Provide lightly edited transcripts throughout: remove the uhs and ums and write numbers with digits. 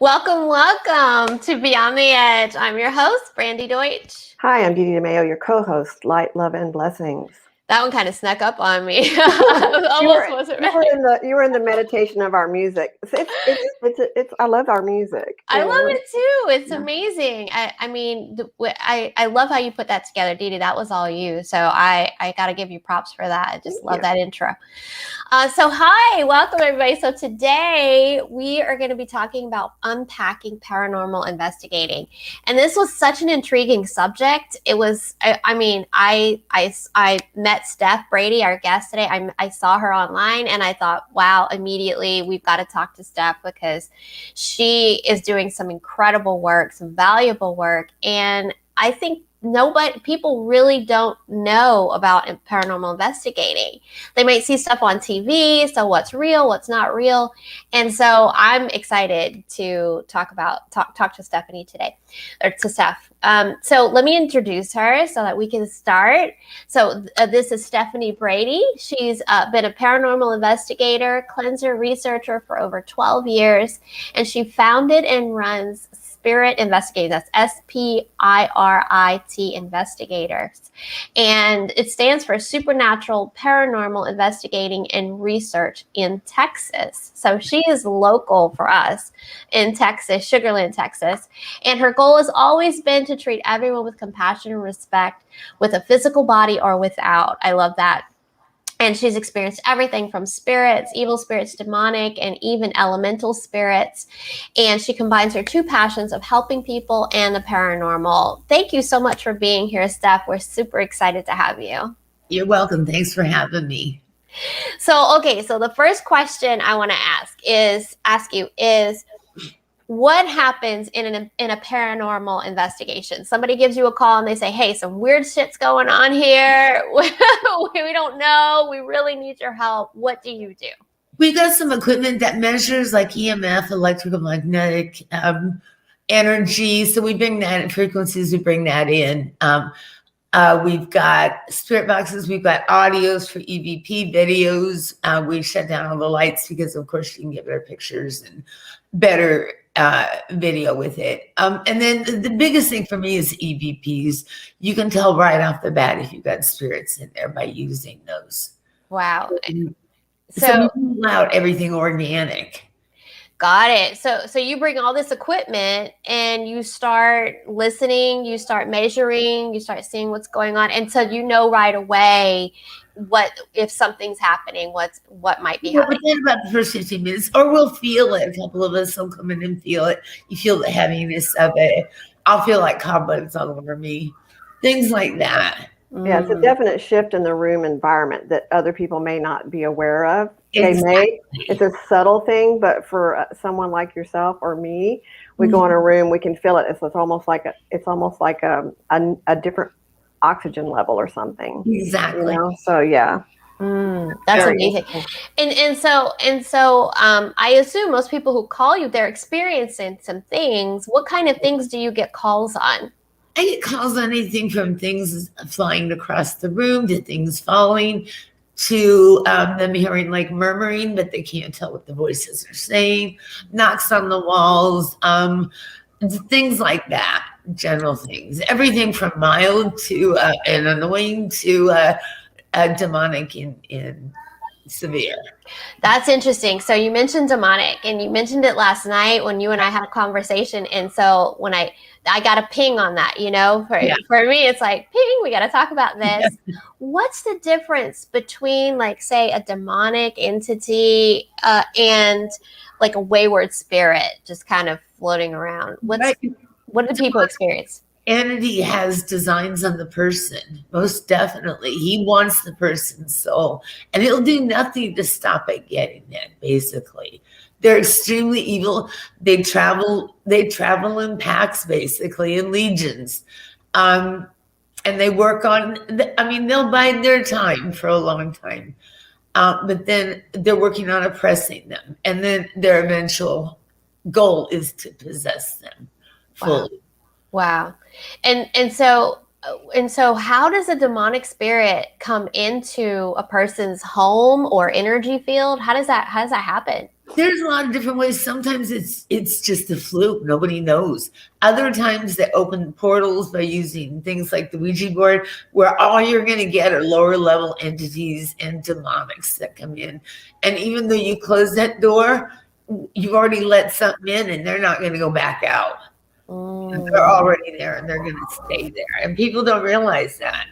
Welcome to Beyond the Edge. I'm your host, Brandy Deutsch. Hi, I'm Dee Dee DeMayo, your co-host, Light, Love, and Blessings. That one kind of snuck up on me. Almost wasn't you right. were in the meditation of our music. I love our music. I love know? it too. It's Yeah. amazing. I love how you put that together, Dee Dee. That was all you. So I got to give you props for that. I just love that intro. So hi, welcome everybody. So today we are going to be talking about unpacking paranormal investigating. And this was such an intriguing subject. It was, I met Steph Brady, our guest today. I saw her online and I thought, wow, immediately we've got to talk to Steph because she is doing some incredible work, some valuable work. And I think people really don't know about paranormal investigating. They might see stuff on TV, so what's real, what's not real. And so I'm excited to talk to Stephanie today, or to Steph. So let me introduce her so that we can start. So this is Stephanie Brady. She's been a paranormal investigator, cleanser researcher for over 12 years, and she founded and runs Spirit Investigators. That's SPIRIT Investigators. And it stands for Supernatural Paranormal Investigating and Research in Texas. So she is local for us in Texas, Sugar Land, Texas. And her goal has always been to treat everyone with compassion and respect, with a physical body or without. I love that. And she's experienced everything from spirits, evil spirits, demonic, and even elemental spirits. And she combines her two passions of helping people and the paranormal. Thank you so much for being here, Steph. We're super excited to have you. You're welcome. Thanks for having me. So the first question I want to ask you is, what happens in a paranormal investigation? Somebody gives you a call and they say, hey, some weird shit's going on here. We don't know. We really need your help. What do you do? We got some equipment that measures like EMF, electromagnetic energy. So we bring that in frequencies. We bring that in. We've got spirit boxes. We've got audios for EVP videos. We shut down all the lights because, of course, you can get better pictures and better video with it. And then the biggest thing for me is EVPs. You can tell right off the bat if you've got spirits in there by using those. Wow. So we rule out everything organic. Got it. So you bring all this equipment and you start listening, you start measuring, you start seeing what's going on. And so you know right away if something's happening, what might be happening. Within about the first 15 minutes, or we'll feel it. A couple of us will come in and feel it. You feel the heaviness of it. I'll feel like cobwebs all over me. Things like that. Yeah, it's a definite shift in the room environment that other people may not be aware of. Exactly. It's a subtle thing, but for someone like yourself or me, we go in a room, we can feel it. It's almost like a different oxygen level or something. Exactly. So yeah. That's amazing. And so I assume most people who call you, they're experiencing some things. What kind of things do you get calls on? I get calls on anything from things flying across the room to things falling to them hearing like murmuring, but they can't tell what the voices are saying, knocks on the walls, things like that, general things. Everything from mild to and annoying to demonic in severe. That's interesting. So you mentioned demonic, and you mentioned it last night when you and I had a conversation. And so when I got a ping on that, for me, it's like, ping, we got to talk about this. What's the difference between, like, say, a demonic entity and like a wayward spirit just kind of floating around? What do people experience? Entity has designs on the person, most definitely. He wants the person's soul, and he'll do nothing to stop it getting it, basically. They're extremely evil. They travel in packs, basically, in legions. And they work on, they'll bide their time for a long time. But then they're working on oppressing them. And then their eventual goal is to possess them fully. Wow. And so how does a demonic spirit come into a person's home or energy field? How does that happen? There's a lot of different ways. Sometimes it's just a fluke. Nobody knows. Other times they open portals by using things like the Ouija board, where all you're going to get are lower level entities and demonics that come in. And even though you close that door, you've already let something in, and they're not going to go back out. They're already there, and they're going to stay there. And people don't realize that.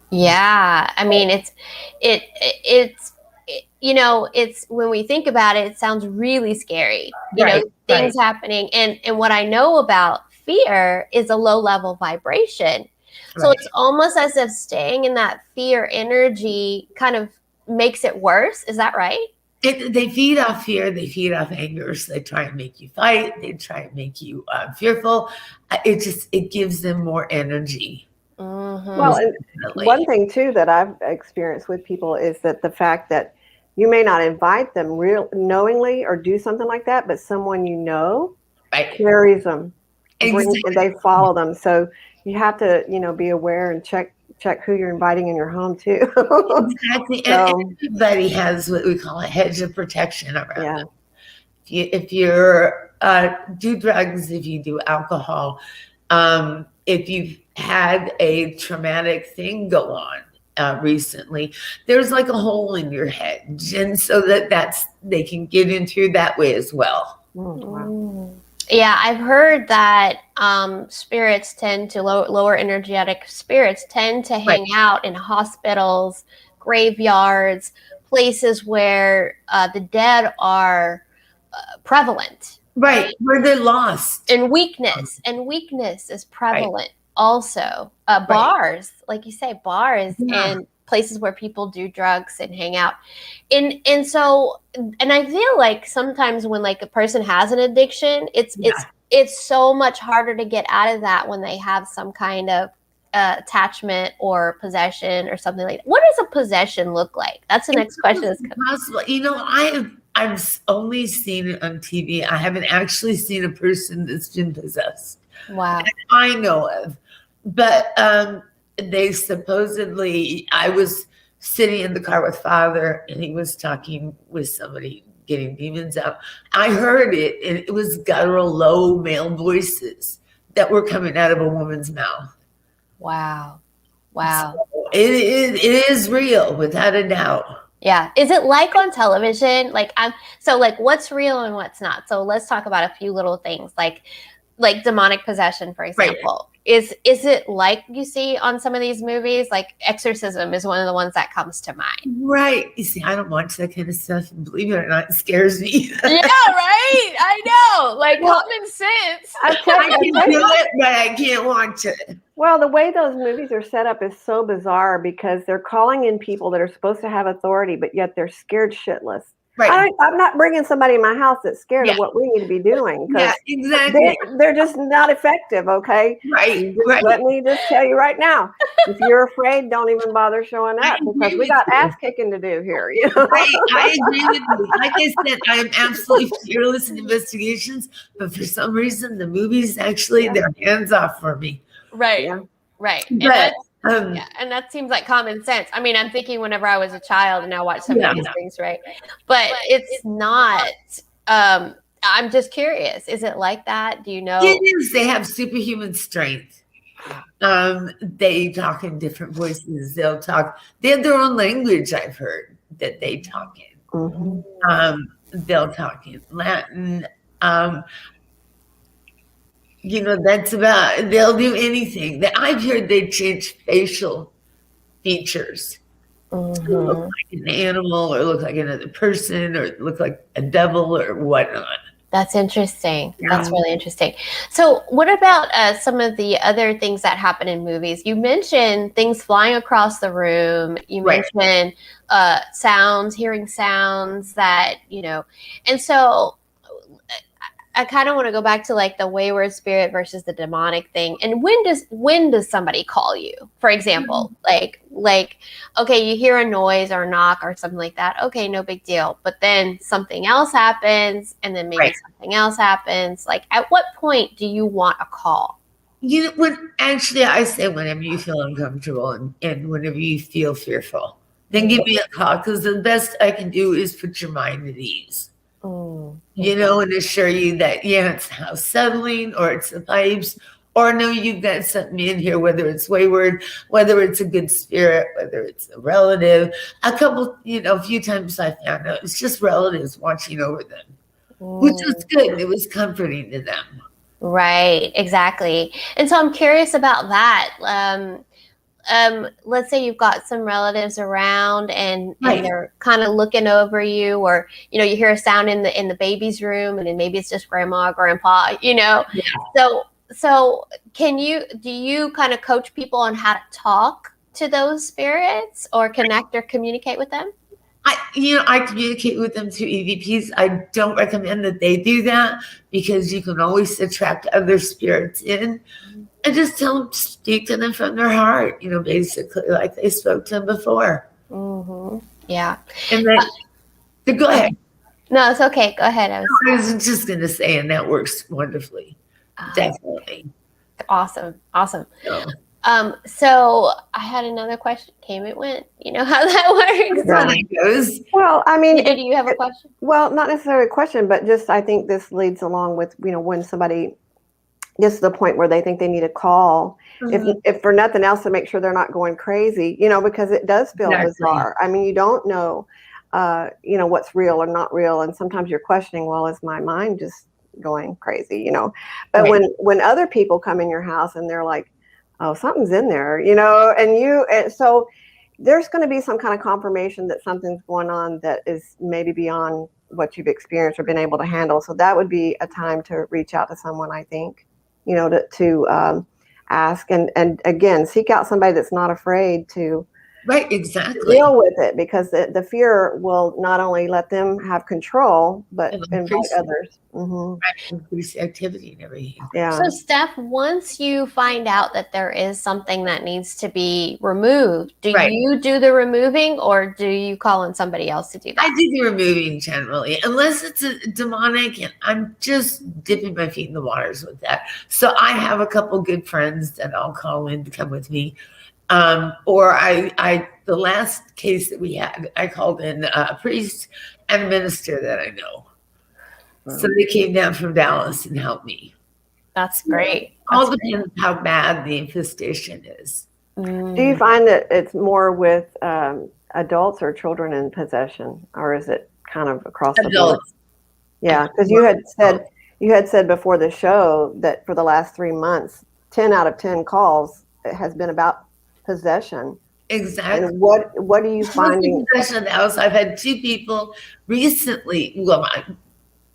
Yeah, I mean, it's you know, it's when we think about it, it sounds really scary. You know, things happening, and what I know about fear is a low level vibration. So it's almost as if staying in that fear energy kind of makes it worse. Is that right? They feed off fear. They feed off anger. So they try and make you fight. They try and make you fearful. It gives them more energy. Well, and one thing too that I've experienced with people is that the fact that you may not invite them knowingly or do something like that, but someone you know carries them, and they follow them. So you have to, be aware and check who you're inviting in your home too. Exactly. And everybody has what we call a hedge of protection around them. If you're do drugs, if you do alcohol, if you've had a traumatic thing go on recently, there's like a hole in your head, and so they can get in through that way as well. Wow. Yeah, I've heard that spirits tend to lower energetic spirits tend to hang out in hospitals, graveyards, places where the dead are prevalent. Right, where they're lost. And weakness is prevalent also. Bars, like you say, bars and places where people do drugs and hang out. And I feel like sometimes when like a person has an addiction, it's so much harder to get out of that when they have some kind of attachment or possession or something like that. What does a possession look like? That's the next question. It's possible. I've only seen it on TV. I haven't actually seen a person that's been possessed. Wow. That I know of. But they supposedly, I was sitting in the car with Father, and he was talking with somebody getting demons out. I heard it, and it was guttural, low male voices that were coming out of a woman's mouth. Wow. So it is real, without a doubt. Yeah. Is it like on television? What's real and what's not? So let's talk about a few little things like demonic possession, for example. Is it like you see on some of these movies? Like Exorcism is one of the ones that comes to mind. Right. You see, I don't watch that kind of stuff, and believe it or not, it scares me. Yeah, right? I know. Like common sense. I can do it, but I can't watch it. Well, the way those movies are set up is so bizarre because they're calling in people that are supposed to have authority, but yet they're scared shitless. Right. I'm not bringing somebody in my house that's scared of what we need to be doing. Yeah, exactly. They're just not effective, okay? Right. Let me just tell you right now, if you're afraid, don't even bother showing up because we got ass kicking to do here. I agree with you. Like I said, I am absolutely fearless in investigations, but for some reason, the movies actually, they're hands off for me. Right. Yeah. Right. And that seems like common sense. I mean, I'm thinking whenever I was a child and I watched some of these things, right? But it's not, I'm just curious. Is it like that? Do you know? It is. They have superhuman strength. They talk in different voices. They have their own language, I've heard, that they talk in. Mm-hmm. They'll talk in Latin. They'll do anything. I've heard they change facial features. Mm-hmm. Look like an animal or look like another person or look like a devil or whatnot. That's interesting. Yeah. That's really interesting. So what about some of the other things that happen in movies? You mentioned things flying across the room. You mentioned sounds, hearing sounds that, and so I kind of want to go back to like the wayward spirit versus the demonic thing. And when does somebody call you? For example, like, okay, you hear a noise or a knock or something like that. Okay, no big deal. But then something else happens, and then maybe something else happens. Like, at what point do you want a call? I say whenever you feel uncomfortable and whenever you feel fearful, then give me a call, because the best I can do is put your mind at ease. you know, and assure you that, yeah, it's the house settling, or it's the pipes, or no, you've got something in here, whether it's wayward, whether it's a good spirit, whether it's a relative. A couple, you know, a few times I found out it's just relatives watching over them, which was good. It was comforting to them. Right, exactly. And so I'm curious about that. Let's say you've got some relatives around and they're kind of looking over you, or, you know, you hear a sound in the baby's room, and then maybe it's just grandma or grandpa, you know. Yeah. So do you kind of coach people on how to talk to those spirits or connect or communicate with them? I communicate with them through EVPs. I don't recommend that they do that, because you can always attract other spirits in. And just tell them to speak to them from their heart, you know, basically like they spoke to them before. Yeah. And then, go ahead. No, it's okay. Go ahead. I was just going to say, and that works wonderfully. Definitely. Awesome. So I had another question. Came, it went. You know how that works. How that goes. Well, I mean, do you have a question? Well, not necessarily a question, but just I think this leads along with, you know, when somebody gets to the point where they think they need a call, if for nothing else, to make sure they're not going crazy, you know, because it does feel bizarre. I mean, you don't know, you know, what's real or not real, and sometimes you're questioning, well, is my mind just going crazy, you know? But when other people come in your house and they're like, oh, something's in there, you know, and so there's going to be some kind of confirmation that something's going on that is maybe beyond what you've experienced or been able to handle. So that would be a time to reach out to someone, I think, you know, to ask and again, seek out somebody that's not afraid to deal with it, because the fear will not only let them have control, but invite others. Increase activity and everything. Yeah. So Steph, once you find out that there is something that needs to be removed, do you do the removing, or do you call on somebody else to do that? I do the removing generally, unless it's a demonic, and I'm just dipping my feet in the waters with that. So I have a couple good friends that I'll call in to come with me. Or the last case that we had, I called in a priest and a minister that I know. So they came down from Dallas and helped me. That's great. All depends how bad the infestation is. Do you find that it's more with adults or children in possession, or is it kind of across the board? Yeah, because you had said before the show that for the last 3 months, 10 out of 10 calls has been about possession. Exactly. And what are you finding? Possession of the house. I've had 2 people recently. Well,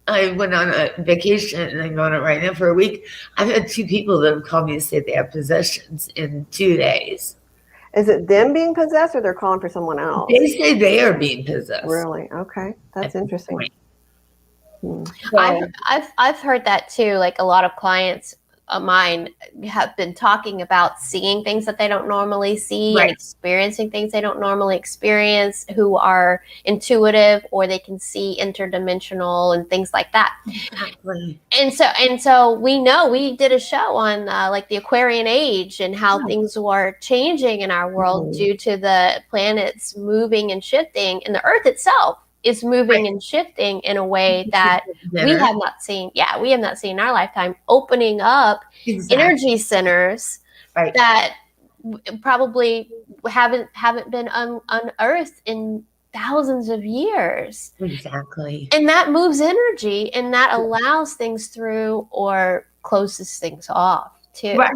I went on a vacation and I'm on it right now for a week. I've had 2 people that have called me and say they have possessions in 2 days. Is it them being possessed, or they're calling for someone else? They say they are being possessed. Really? Okay, that's interesting. I've heard that too. Like a lot of clients of mine have been talking about seeing things that they don't normally see and experiencing things they don't normally experience, who are intuitive, or they can see interdimensional and things like that. Exactly. And so we know, we did a show on like the Aquarian age and how things were changing in our world due to the planets moving and shifting, and the earth itself is moving and shifting in a way that we have not seen. Yeah, we have not seen in our lifetime, opening up energy centers that probably haven't been unearthed in thousands of years. Exactly. And that moves energy, and that allows things through or closes things off too. Right.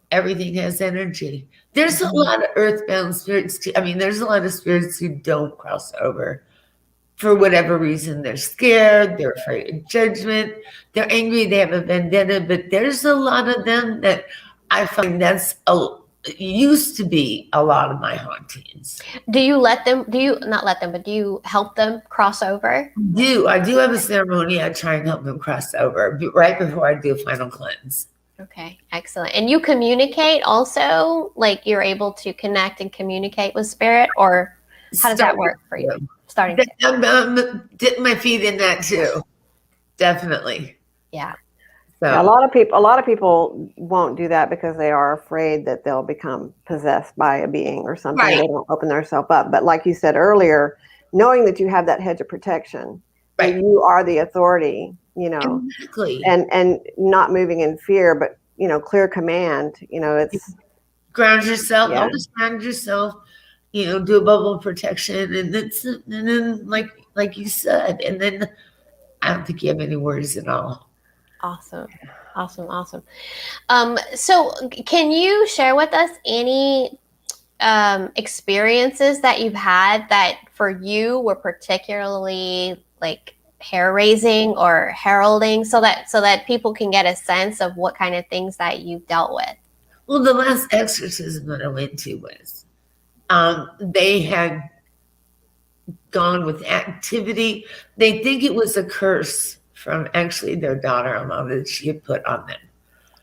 Everything has energy. There's a lot of earthbound spirits too. I mean, there's a lot of spirits who don't cross over. For whatever reason, they're scared, they're afraid of judgment, they're angry, they have a vendetta, but there's a lot of them that I find used to be a lot of my hauntings. Do you do you help them cross over? I do have a ceremony. I try and help them cross over right before I do a final cleanse. Okay, excellent. And you communicate also? Like you're able to connect and communicate with spirit, or how does that work for you? I'm dipping my feet in that too. Definitely. Yeah. So a lot of people won't do that because they are afraid that they'll become possessed by a being or something. They don't open themselves up. But like you said earlier, knowing that you have that hedge of protection that you are the authority, exactly, and not moving in fear, but clear command. It's ground yourself, always ground yourself. Do a bubble of protection, and then like you said, and then I don't think you have any worries at all. Awesome. So can you share with us any experiences that you've had that for you were particularly like hair raising or heralding, so that people can get a sense of what kind of things that you've dealt with? Well, the last exorcism that I went to was they had gone with activity. They think it was a curse from actually their daughter-in-law that she had put on them.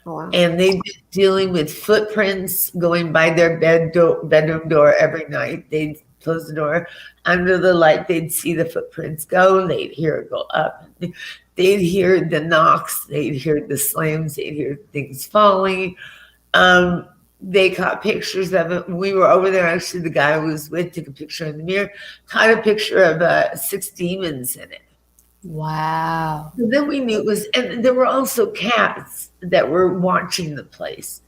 Oh, wow. And they've been dealing with footprints going by their bedroom door every night. They'd close the door. Under the light, they'd see the footprints go. They'd hear it go up. They'd hear the knocks. They'd hear the slams. They'd hear things falling. They caught pictures of it. We were over there. Actually, the guy I was with took a picture in the mirror, caught a picture of 6 demons in it. Wow. So then we knew it was, and there were also cats that were watching the place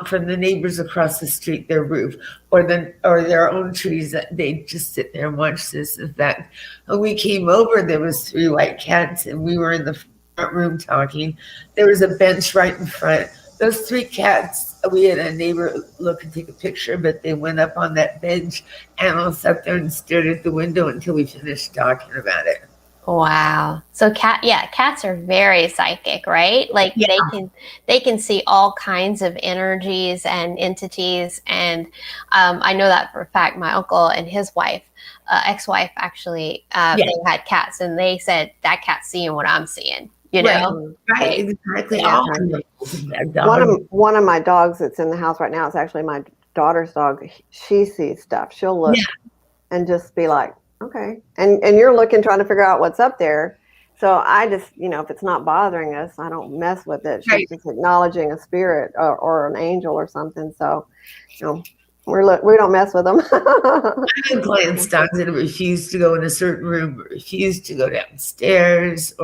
from the neighbors across the street, their roof, or their own trees. That they just sit there and watch this. In fact, when we came over, there was 3 white cats, and we were in the front room talking. There was a bench right in front. Those 3 cats, we had a neighbor look and take a picture, but they went up on that bench and all sat there and stared at the window until we finished talking about it. Wow. So cats are very psychic, right? Like they can see all kinds of energies and entities. And I know that for a fact. My uncle and his wife, ex-wife, actually, they had cats, and they said that cat's seeing what I'm seeing. Right, exactly. Yeah. One of my dogs that's in the house right now is actually my daughter's dog. She sees stuff. She'll look and just be like, okay. And you're looking, trying to figure out what's up there. So I just, if it's not bothering us, I don't mess with it. She's just acknowledging a spirit or an angel or something. So, we don't mess with them. I have clients dogs that refuse to go in a certain room, or refuse to go downstairs,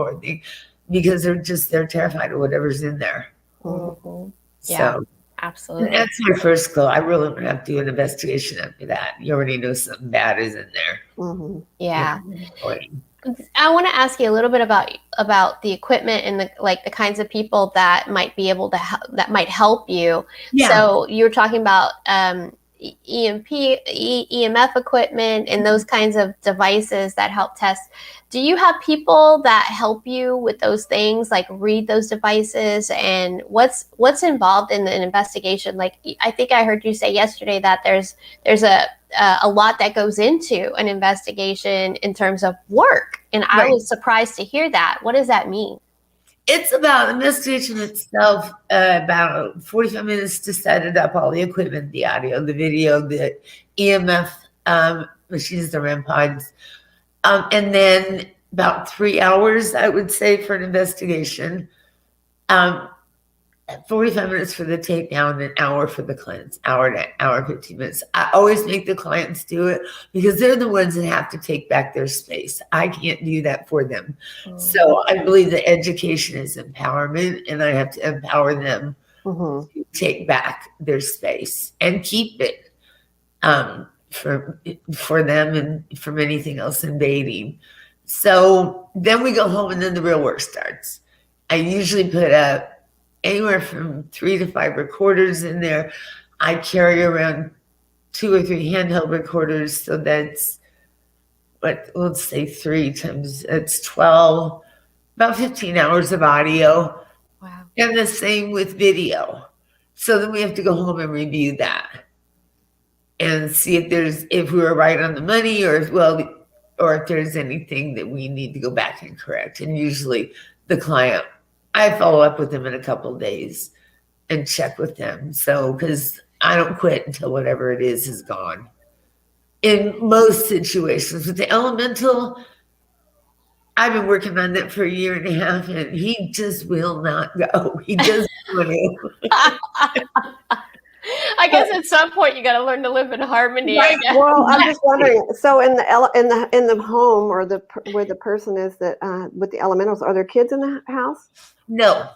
because they're terrified of whatever's in there. Mm-hmm. Yeah, so, absolutely. And that's my first clue. I really would have to do an investigation after that. You already know something bad is in there. Mm-hmm. Yeah. I want to ask you a little bit about the equipment and the kinds of people that might be able to that might help you. Yeah. So you were talking about EMF equipment and those kinds of devices that help test. Do you have people that help you with those things, like read those devices, and what's involved in an investigation? Like, I think I heard you say yesterday that there's a lot that goes into an investigation in terms of work, and I was surprised to hear that. What does that mean? It's about investigation itself, about 45 minutes to set it up, all the equipment, the audio, the video, the EMF machines, the REM pods. And then about 3 hours, I would say, for an investigation. 45 minutes for the takedown, and an hour for the cleanse, hour 15 minutes. I always make the clients do it because they're the ones that have to take back their space. I can't do that for them. Mm-hmm. So I believe that education is empowerment, and I have to empower them to take back their space and keep it for them and from anything else invading. So then we go home, and then the real work starts. I usually put up anywhere from 3 to 5 recorders in there. I carry around 2 or 3 handheld recorders. So that's let's say 3 times, it's 12, about 15 hours of audio. Wow. And the same with video. So then we have to go home and review that and see if we were right on the money, or if there's anything that we need to go back and correct. And usually the client, I follow up with them in a couple of days and check with them. So, because I don't quit until whatever it is gone. In most situations with the elemental, I've been working on that for 1.5 years, and he just will not go. He doesn't want to. I guess at some point you got to learn to live in harmony. Right. Well, I'm just wondering. So in the home or where the person is that with the elementals, are there kids in the house? No,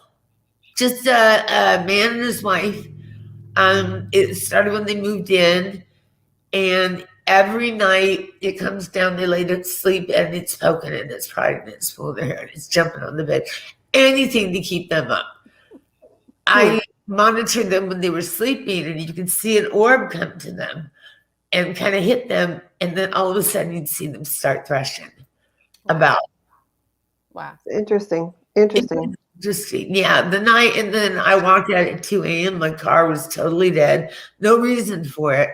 just a man and his wife. It started when they moved in, and every night it comes down, they lay to sleep, and it's poking and it's prying and it's pulling their hair and it's jumping on the bed. Anything to keep them up. I monitored them when they were sleeping, and you could see an orb come to them and kind of hit them, and then all of a sudden you'd see them start thrashing about. Wow. Interesting. Yeah, the night, and then I walked out at 2 a.m. My car was totally dead. No reason for it.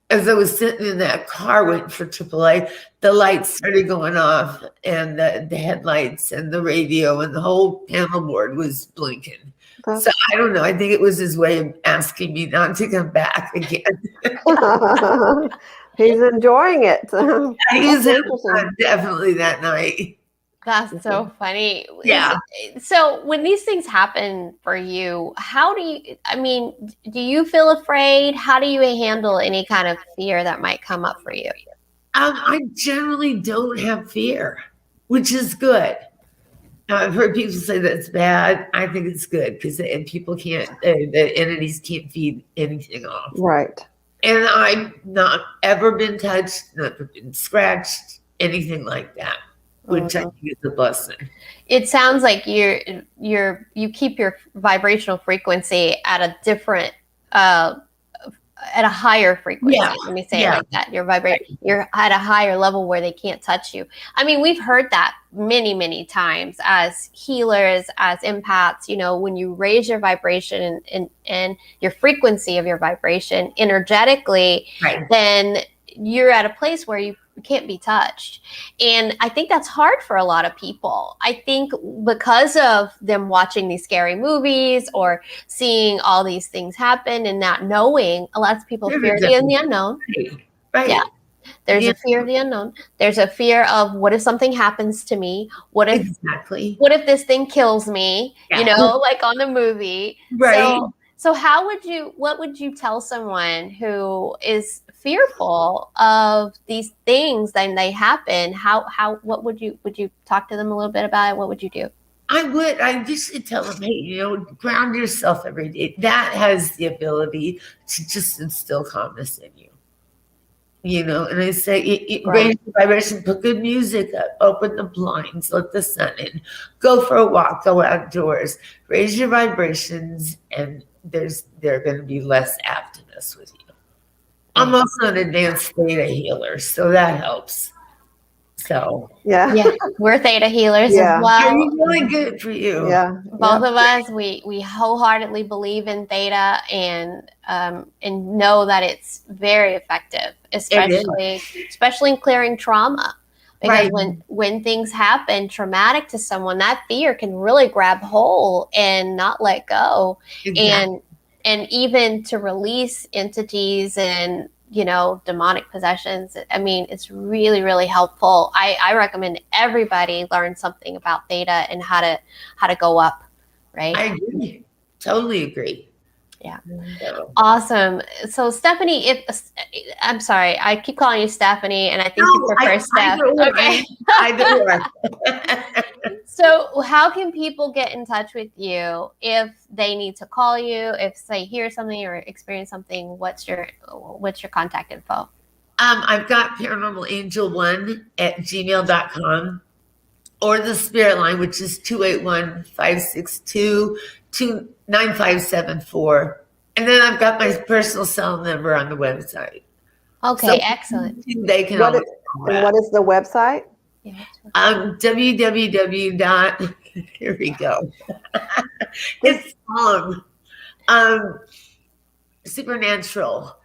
As I was sitting in that car waiting for AAA, the lights started going off, and the headlights and the radio and the whole panel board was blinking. So I don't know. I think it was his way of asking me not to come back again. He's enjoying it. He was definitely that night. That's so funny. Yeah. So when these things happen for you, do you feel afraid? How do you handle any kind of fear that might come up for you? I generally don't have fear, which is good. I've heard people say that's bad. I think it's good because people can't, the entities can't feed anything off. Right. And I've not ever been touched, never been scratched, anything like that. Which I think is a blessing. It sounds like you keep your vibrational frequency at a different, at a higher frequency. Yeah. Let me say it like that. You're at a higher level where they can't touch you. I mean, we've heard that many, many times as healers, as empaths. When you raise your vibration and your frequency of your vibration energetically, then you're at a place where you can't be touched. And I think that's hard for a lot of people. I think because of them watching these scary movies or seeing all these things happen and not knowing, a lot of people fear the unknown. Right. Yeah. There's a fear of the unknown. There's a fear of what if something happens to me? What if this thing kills me? Like on the movie. Right. So what would you tell someone who is fearful of these things then they happen? What would you talk to them a little bit about it? What would you do? I just tell them, hey, ground yourself every day. That has the ability to just instill calmness in you. And I say, raise your vibration, put good music up, open the blinds, let the sun in, go for a walk, go outdoors, raise your vibrations, and there are going to be less apt to mess with you. I'm also an advanced theta healer, so that helps. So yeah, we're theta healers as well. It's really good for you. Yeah, both of us. We wholeheartedly believe in theta and know that it's very effective, especially in clearing trauma. Because when things happen traumatic to someone, that fear can really grab hold and not let go. Exactly. And even to release entities and demonic possessions. I mean, it's really, really helpful. I recommend everybody learn something about theta and how to go up. Right? I agree. Totally agree. Yeah. Awesome. So Stephanie, I'm sorry, I keep calling you Stephanie, and I think you prefer Steph. I do. So how can people get in touch with you if they need to call you, if they hear something or experience something? What's your contact info? I've got paranormal1@gmail.com or the spirit line, which is 281-562-9574. And then I've got my personal cell number on the website. Okay, so excellent. They can what is the website? www. Here we go. It's supernatural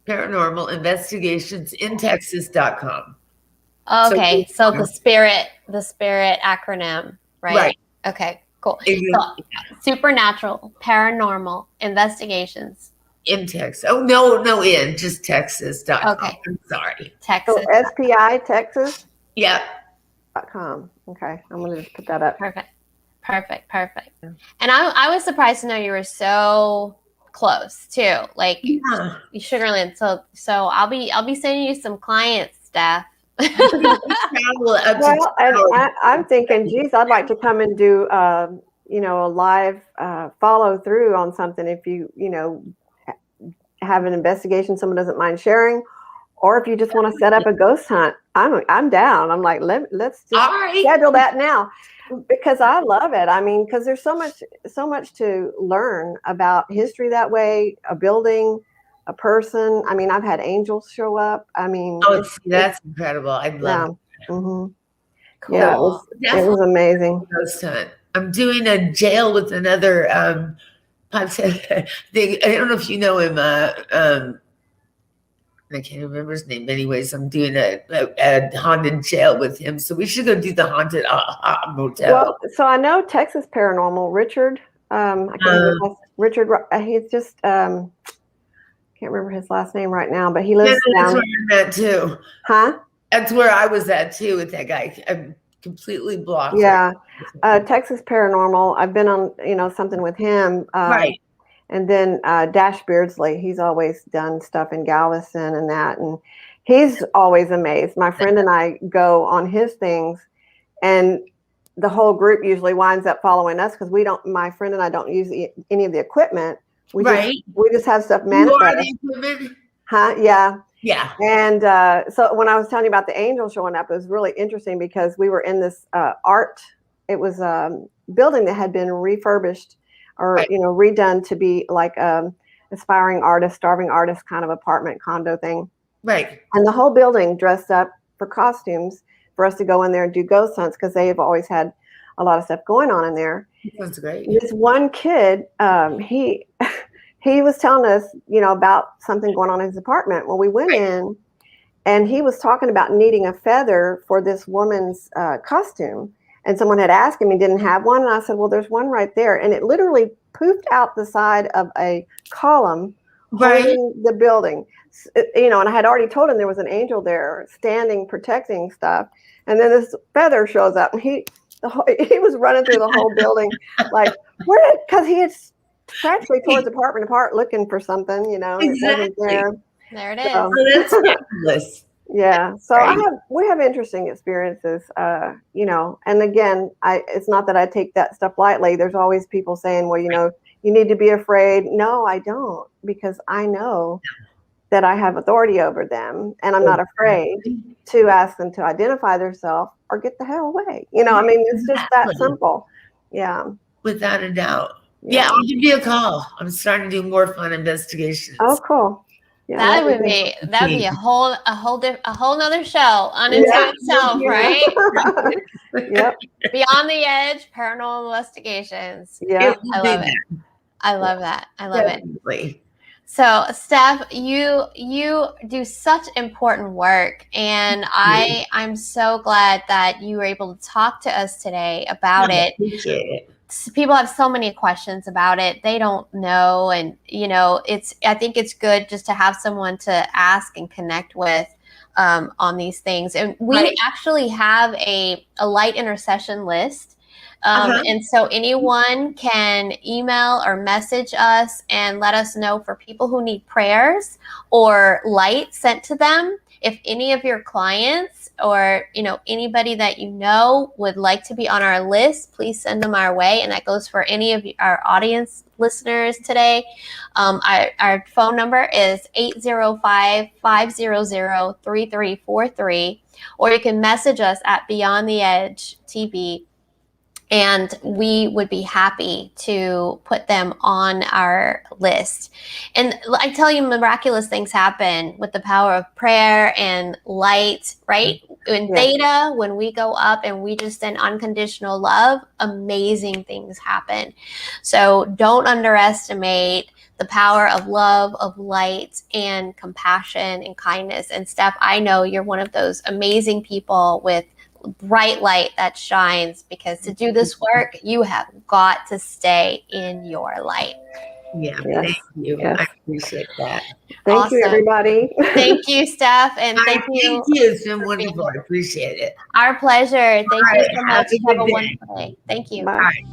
paranormal investigations in Texas.com. Okay, so the spirit acronym, right? Right. Okay, cool. So, supernatural paranormal investigations in Texas. Oh, no, just Texas.com. Okay. I'm sorry. Texas. So SPI Texas? Yeah. .com. Okay. I'm going to just put that up. Perfect. And I was surprised to know you were so close too, like Sugarland. So I'll be sending you some clients, Steph. Well, and I'm thinking, geez, I'd like to come and do, you know, a live follow through on something. If you know, have an investigation someone doesn't mind sharing, or if you just want to set up a ghost hunt, I'm down. I'm like, let's just schedule that now, because I love it. I mean, because there's so much to learn about history that way, a building, a person. I mean, I've had angels show up. I mean, that's incredible. I'd love that. Mm-hmm. Cool. Yeah, it was amazing. Ghost hunt. I'm doing a jail with another thing. I don't know if you know him. I can't remember his name. Anyways, I'm doing a haunted jail with him, so we should go do the haunted motel. Well, so I know Texas Paranormal. Richard, I can't remember Richard. He's just can't remember his last name right now, but he lives down. That's where I'm at too. Huh? That's where I was at too with that guy. I'm completely blocked. Yeah, Texas Paranormal. I've been on, you know, something with him. Right. And then Dash Beardsley, he's always done stuff in Galveston and that, and he's always amazed. My friend and I go on his things, and the whole group usually winds up following us because my friend and I don't use any of the equipment. We just have stuff manifest. Huh? Yeah. Yeah. And so when I was telling you about the angel showing up, it was really interesting because we were in this it was a building that had been refurbished or, you know, redone to be like aspiring artist, starving artist kind of apartment condo thing. Right. And the whole building dressed up for costumes for us to go in there and do ghost hunts because they have always had a lot of stuff going on in there. That's great. This one kid, he was telling us, you know, about something going on in his apartment. Well, we went in and he was talking about needing a feather for this woman's costume. And someone had asked him, he didn't have one. And I said, well, there's one right there. And it literally poofed out the side of a column holding the building. You know, and I had already told him there was an angel there standing, protecting stuff. And then this feather shows up and he was running through the whole building like, because he had practically tore his apartment apart looking for something, you know. Exactly. There it is. So that's fabulous. Yeah. So we have interesting experiences, you know, and again, it's not that I take that stuff lightly. There's always people saying, well, you know, you need to be afraid. No, I don't, because I know that I have authority over them and I'm not afraid to ask them to identify themselves or get the hell away. You know, I mean, it's just that simple. Yeah. Without a doubt. Yeah, I'll give you a call. I'm starting to do more fun investigations. Oh, cool. Yeah, that would be a whole nother show unto itself, right? Yep. Beyond the Edge, paranormal investigations. Yeah, I love it. I love that. I love it. So, Steph, you do such important work, and I'm so glad that you were able to talk to us today about it. Appreciate it. People have so many questions about it. They don't know. And, you know, I think it's good just to have someone to ask and connect with on these things. And we actually have a light intercession list. And so anyone can email or message us and let us know for people who need prayers or light sent to them. If any of your clients or, you know, anybody that you know would like to be on our list, please send them our way. And that goes for any of our audience listeners today. Our phone number is 805-500-3343, or you can message us at Beyond the Edge TV. And we would be happy to put them on our list. And I tell you, miraculous things happen with the power of prayer and light, right? In theta, when we go up and we just send unconditional love, amazing things happen. So don't underestimate the power of love, of light, and compassion and kindness. And Steph, I know you're one of those amazing people with bright light that shines, because to do this work, you have got to stay in your light. Yeah, thank you. Yes. I appreciate that. Thank you, everybody. Thank you, Steph, and thank you. Thank you. It's been wonderful. I appreciate it. Our pleasure. Thank you so much. Have a wonderful day. Thank you. Bye.